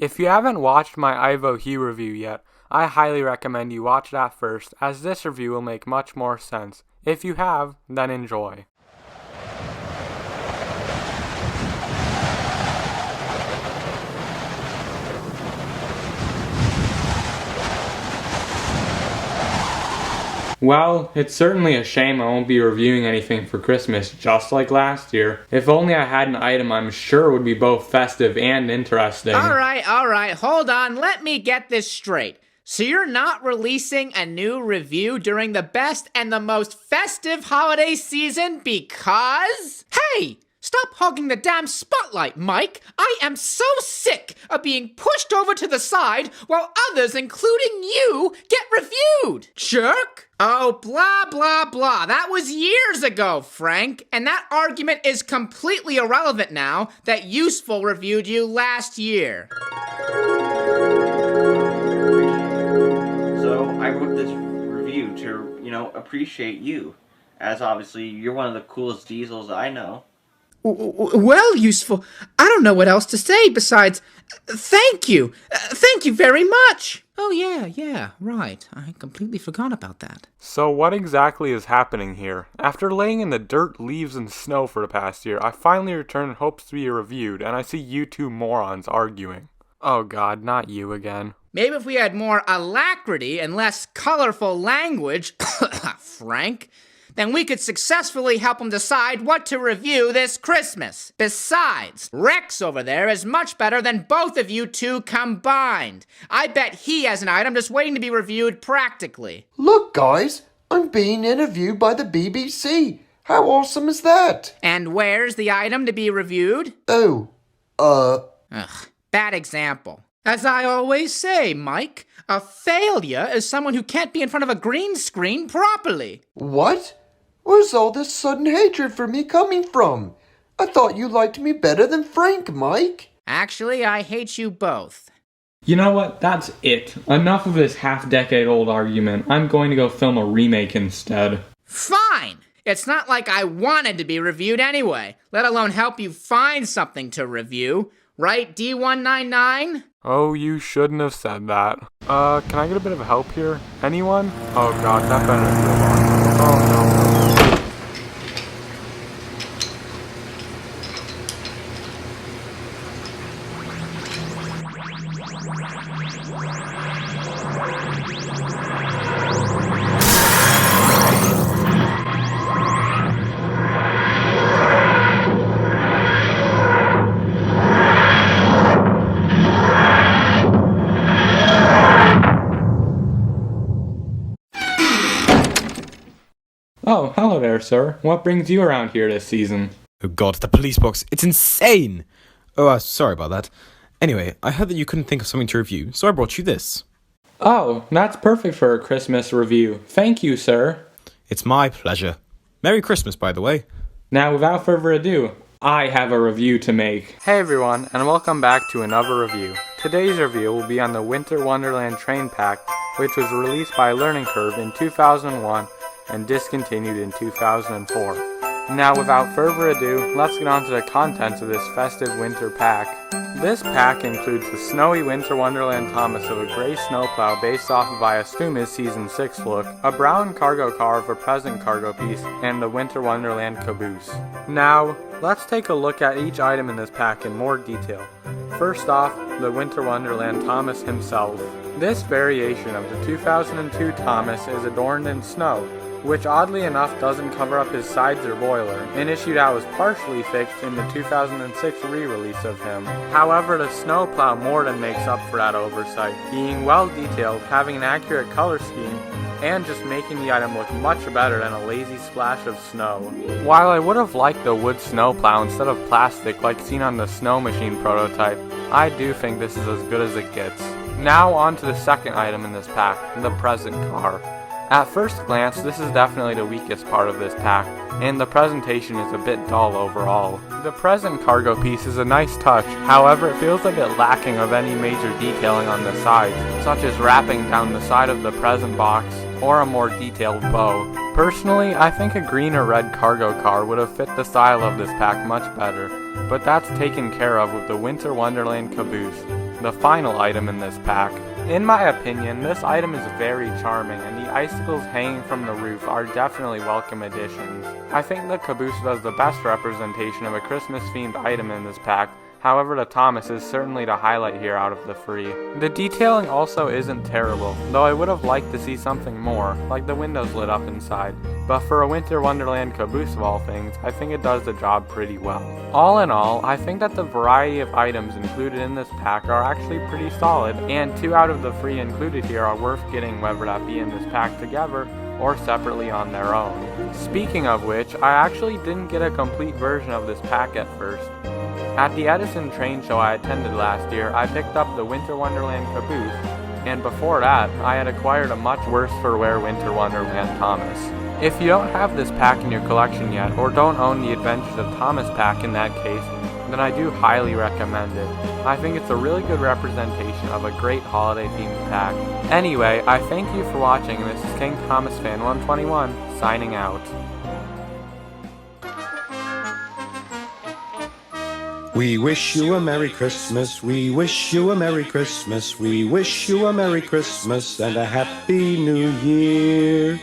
If you haven't watched my Ivo Hue review yet, I highly recommend you watch that first, as this review will make much more sense. If you have, then enjoy. Well, it's certainly a shame I won't be reviewing anything for Christmas just like last year. If only I had an item I'm sure would be both festive and interesting. Alright, hold on, let me get this straight. So you're not releasing a new review during the best and the most festive holiday season because... Hey! Stop hogging the damn spotlight, Mike! I am so sick of being pushed over to the side while others, including you, get reviewed! Jerk! Oh, blah, blah, blah. That was years ago, Frank. And that argument is completely irrelevant now that Useful reviewed you last year. So, I wrote this review to, appreciate you. As obviously, you're one of the coolest diesels I know. Well, Useful, I don't know what else to say besides, thank you. Thank you very much. Oh, yeah, right. I completely forgot about that. So what exactly is happening here? After laying in the dirt, leaves, and snow for the past year, I finally returned in hopes to be reviewed, and I see you two morons arguing. Oh god, not you again. Maybe if we had more alacrity and less colorful language, Frank, then we could successfully help him decide what to review this Christmas. Besides, Rex over there is much better than both of you two combined. I bet he has an item just waiting to be reviewed practically. Look, guys, I'm being interviewed by the BBC. How awesome is that? And where's the item to be reviewed? Oh, bad example. As I always say, Mike, a failure is someone who can't be in front of a green screen properly. What? Where's all this sudden hatred for me coming from? I thought you liked me better than Frank, Mike. Actually, I hate you both. You know what? That's it. Enough of this half-decade-old argument. I'm going to go film a remake instead. Fine! It's not like I wanted to be reviewed anyway, let alone help you find something to review. Right, D199? Oh, you shouldn't have said that. Can I get a bit of help here? Anyone? Oh god, that better be a lot. Oh no. Oh, hello there, sir. What brings you around here this season? Oh god, the police box. It's insane! Oh, sorry about that. Anyway, I heard that you couldn't think of something to review, so I brought you this. Oh, that's perfect for a Christmas review. Thank you, sir. It's my pleasure. Merry Christmas, by the way. Now, without further ado, I have a review to make. Hey everyone, and welcome back to another review. Today's review will be on the Winter Wonderland Train Pack, which was released by Learning Curve in 2001 and discontinued in 2004. Now, without further ado, let's get on to the contents of this festive winter pack. This pack includes the snowy Winter Wonderland Thomas of a gray snowplow based off of I assume his Season 6 look, a brown cargo car of a present cargo piece, and the Winter Wonderland caboose. Now, let's take a look at each item in this pack in more detail. First off, the Winter Wonderland Thomas himself. This variation of the 2002 Thomas is adorned in snow, which oddly enough doesn't cover up his sides or boiler, an issue that was partially fixed in the 2006 re-release of him. However, the snowplow more than makes up for that oversight, being well detailed, having an accurate color scheme, and just making the item look much better than a lazy splash of snow. While I would have liked the wood snowplow instead of plastic like seen on the Snow Machine prototype, I do think this is as good as it gets. Now on to the second item in this pack, the present car. At first glance, this is definitely the weakest part of this pack, and the presentation is a bit dull overall. The present cargo piece is a nice touch, however it feels a bit lacking of any major detailing on the sides, such as wrapping down the side of the present box, or a more detailed bow. Personally, I think a green or red cargo car would have fit the style of this pack much better, but that's taken care of with the Winter Wonderland caboose. the final item in this pack. In my opinion, this item is very charming, and the icicles hanging from the roof are definitely welcome additions. I think the caboose does the best representation of a Christmas-themed item in this pack. However, the Thomas is certainly the highlight here out of the three. The detailing also isn't terrible, though I would have liked to see something more, like the windows lit up inside. But for a Winter Wonderland caboose of all things, I think it does the job pretty well. All in all, I think that the variety of items included in this pack are actually pretty solid, and 2 out of the 3 included here are worth getting, whether that be in this pack together or separately on their own. Speaking of which, I actually didn't get a complete version of this pack at first. At the Edison train show I attended last year, I picked up the Winter Wonderland caboose, and before that, I had acquired a much worse for wear Winter Wonderland Thomas. If you don't have this pack in your collection yet, or don't own the Adventures of Thomas pack in that case, then I do highly recommend it. I think it's a really good representation of a great holiday-themed pack. Anyway, I thank you for watching, and this is King Thomas Fan 121, signing out. We wish you a Merry Christmas, we wish you a Merry Christmas, we wish you a Merry Christmas and a Happy New Year.